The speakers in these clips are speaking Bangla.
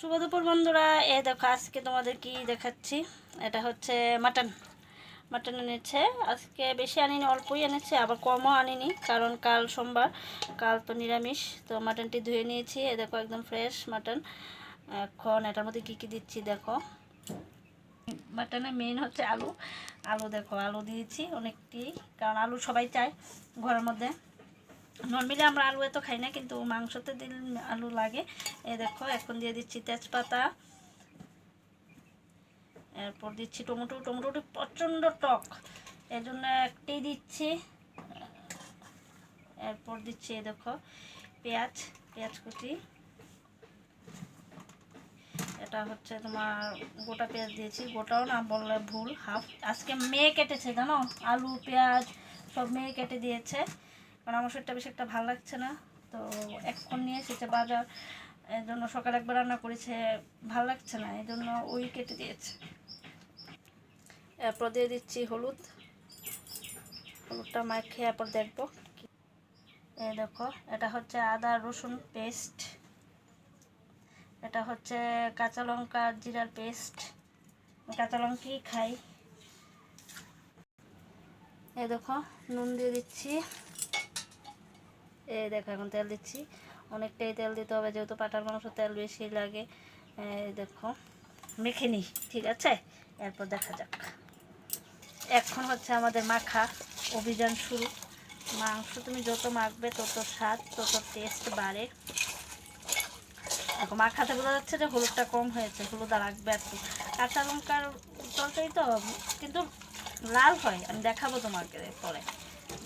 শুভ দুপুর বন্ধুরা। দেখো আজকে তোমাদের কি দেখাচ্ছি। এটা হচ্ছে মাটন। মাটন এনেছে আজকে, বেশি আনিনি, অল্পই এনেছে, আবার কমও আনিনি, কারণ কাল সোমবার, কাল তো নিরামিষ। তো মাটনটি ধুয়ে নিয়েছি। দেখো একদম ফ্রেশ মাটন। এখন এটার মধ্যে কী কী দিচ্ছি দেখো। মাটনের মেইন হচ্ছে আলু। আলু দেখো, আলু দিয়েছি অনেকটি, কারণ আলু সবাই চায় ঘরের মধ্যে। নর্মালি আমরা আলু এত খাই না, কিন্তু মাংসতে দিলে আলু লাগে। দেখো এখন দিয়ে দিচ্ছি তেজপাতা, এরপর দিচ্ছি টমেটো। টমেটোটি প্রচণ্ড টক, এর জন্য একটাই দিচ্ছি। এরপর দিচ্ছি দেখো পেঁয়াজ, পেঁয়াজ কুচি। এটা হচ্ছে তোমার গোটা পেঁয়াজ দিয়েছি, গোটাও না বললে ভুল, হাফ। আজকে মেয়ে কেটেছে জানো, আলু পেঁয়াজ সব মেয়ে কেটে দিয়েছে, কারণ আমার শরীরটা বেশি একটা ভালো লাগছে না। তো এখন নিয়ে এসেছে বাজার, এর জন্য সকালে একবার রান্না করেছে, ভালো লাগছে না, এই জন্য ওই কেটে দিয়েছে। এরপর দিয়ে দিচ্ছি হলুদ। হলুদটা মাখিয়ে এরপর দেখবো। এই দেখো এটা হচ্ছে আদা রসুন পেস্ট, এটা হচ্ছে কাঁচা লঙ্কা জিরার পেস্ট, কাঁচা লঙ্কাই খাই। এই দেখো নুন দিয়ে দিচ্ছি। এই দেখো এখন তেল দিচ্ছি, অনেকটাই তেল দিতে হবে, যেহেতু পাটার মাংস তেল বেশি লাগে। এই দেখো মেখে নিই, ঠিক আছে, এরপর দেখা যাক। এখন হচ্ছে আমাদের মাখা অভিযান শুরু। মাংস তুমি যত মাখবে তত স্বাদ, তত টেস্ট বাড়ে। এখন মাখাতে বোঝা যাচ্ছে যে হলুদটা কম হয়েছে, হলুদ আর রাখবে একটু। কাঁচা লঙ্কার তরকারি তো, কিন্তু লাল হয়, আমি দেখাবো তোমাকে পরে,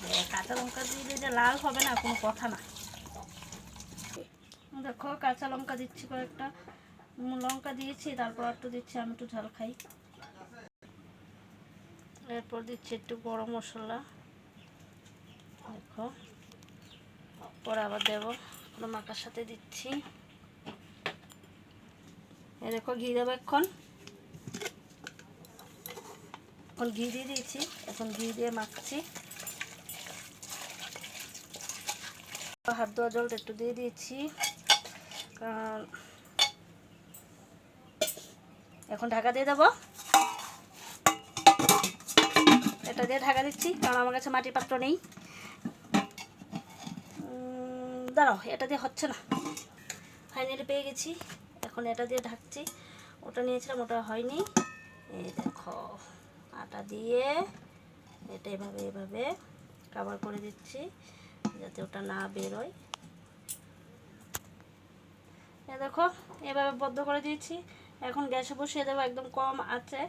যে কাঁচা লঙ্কা দিলে যে লাল হবে না কোনো কথা না। দেখো কাঁচা লঙ্কা দিচ্ছি কয়েকটা, লঙ্কা দিয়েছি, তারপর একটু দিচ্ছি, আমি একটু ঝাল খাই। এরপর দিচ্ছি একটু গরম মশলা, দেখো, পরে আবার দেবো, কোনো মাখার সাথে দিচ্ছি। এ দেখো ঘি দেবো এখন ঘি দিয়ে দিয়েছি, এখন ঘি দিয়ে মাখছি। হাত ধোয়া জলটা একটু দিয়ে দিয়েছি, কারণ এখন ঢাকা দিয়ে দেবো। এটা দিয়ে ঢাকা দিচ্ছি, কারণ আমার কাছে মাটির পাত্র নেই। দাঁড়াও, এটা দিয়ে হচ্ছে না, ফাইনালি পেয়ে গেছি। এখন এটা দিয়ে ঢাকছি, ওটা নিয়েছিলাম, ওটা হয়নি। এই দেখো আটা দিয়ে এটা এভাবে এভাবে কভার করে দিচ্ছি, যাতে ওটা না বেরোয়। এ দেখো এভাবে বদ্ধ করে দিয়েছি। এখন গ্যাসে বসিয়ে দেবো, একদম কম আছে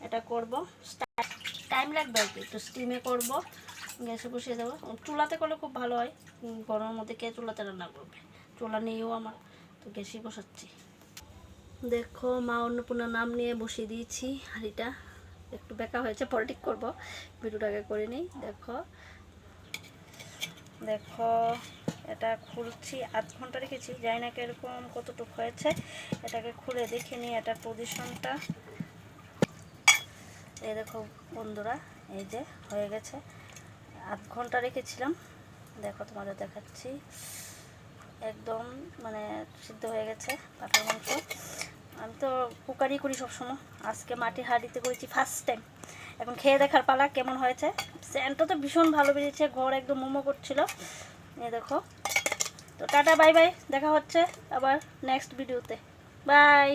এটা করব, টাইম লাগবে আর কি, একটু স্টিমে করব। গ্যাসে বসিয়ে দেবো, চুলাতে করলে খুব ভালো হয়, গরমের মধ্যে কে চুলাতে রান্না করবে, চুলা নেইও আমার, তো গ্যাসেই বসাচ্ছি। দেখো মা অন্নপূর্ণার নাম নিয়ে বসিয়ে দিয়েছি হাঁড়িটা, একটু বেঁকা হয়েছে, পরে ঠিক করবো, ভিডিওটাকে করে নিই। দেখো দেখো এটা খুলছি, আধ ঘন্টা রেখেছি, জানি না কিরকম কতটুকু হয়েছে, এটাকে খুলে দেখে নিই এটার পজিশনটা। এই দেখো বন্ধুরা, এই যে হয়ে গেছে, আধ ঘন্টা রেখেছিলাম, দেখো তোমাদের দেখাচ্ছি, একদম মানে সিদ্ধ হয়ে গেছে পাঠার মাংস। আমি তো কুকারই করি সবসময়, আজকে মাটির হাঁড়িতে করেছি ফার্স্ট টাইম। এখন খেয়ে দেখার পালা কেমন হয়েছে। স্যান্ডটা তো ভীষণ ভালো বেরিয়েছে, ঘর একদম মোমো করছিল। এই দেখো, তো টাটা বাই বাই, দেখা হচ্ছে আবার নেক্সট ভিডিওতে, বাই।